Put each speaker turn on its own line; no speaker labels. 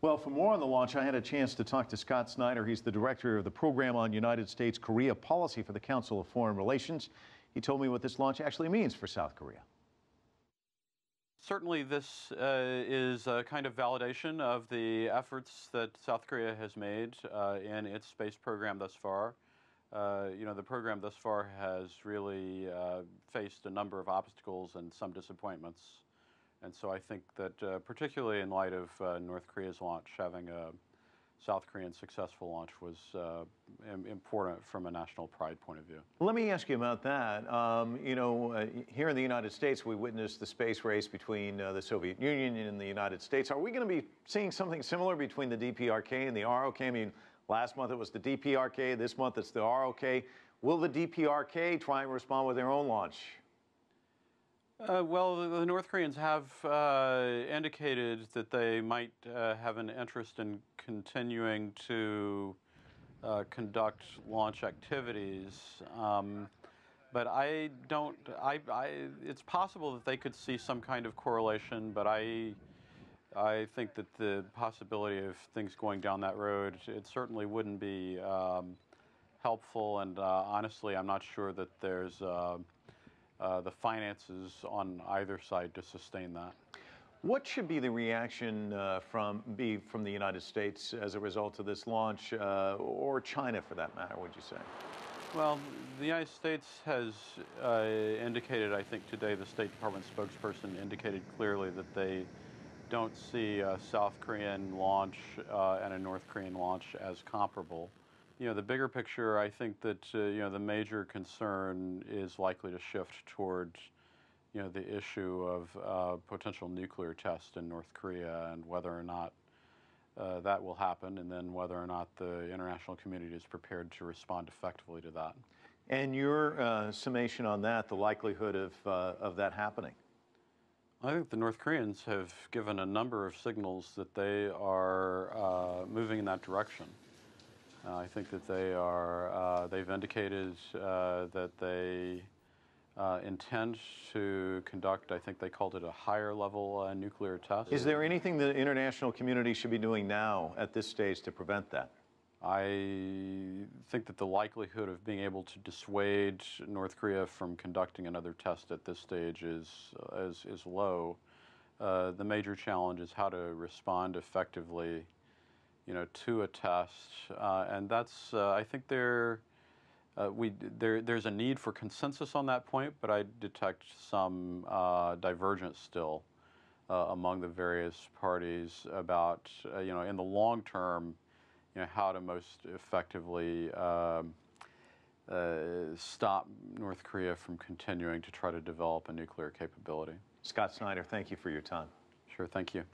Well, for more on the launch, I had a chance to talk to Scott Snyder. He's the director of the program on United States-Korea policy for the Council of Foreign Relations. He told me what this launch actually means for South Korea.
Certainly, this is a kind of validation of the efforts that South Korea has made in its space program thus far. The program thus far has really faced a number of obstacles and some disappointments. And so I think that particularly in light of North Korea's launch, having a South Korean successful launch was important from a national pride point of view.
Let me ask you about that. Here in the United States, we witnessed the space race between the Soviet Union and the United States. Are we going to be seeing something similar between the DPRK and the ROK? I mean, last month it was the DPRK, this month it's the ROK. Will the DPRK try and respond with their own launch?
Well, the North Koreans have indicated that they might have an interest in continuing to conduct launch activities, but it's possible that they could see some kind of correlation, but I think that the possibility of things going down that road, it certainly wouldn't be helpful, and honestly, I'm not sure that there's the finances on either side to sustain that.
What should be the reaction from the United States as a result of this launch, or China for that matter, would you say?
Well, the United States has indicated, I think today the State Department spokesperson indicated clearly that they don't see a South Korean launch and a North Korean launch as comparable. The bigger picture, I think that, the major concern is likely to shift toward, the issue of potential nuclear tests in North Korea and whether or not that will happen, and then whether or not the international community is prepared to respond effectively to that.
And your summation on that, the likelihood of that happening?
I think the North Koreans have given a number of signals that they are moving in that direction. I think that they've indicated that they intend to conduct, I think they called it a higher level nuclear test.
Is there anything the international community should be doing now at this stage to prevent that?
I think that the likelihood of being able to dissuade North Korea from conducting another test at this stage is low. The major challenge is how to respond effectively to a test, and that's I think there's a need for consensus on that point, but I detect some divergence still among the various parties about in the long term, how to most effectively stop North Korea from continuing to try to develop a nuclear capability.
Scott Snyder, thank you for your time.
Sure, thank you.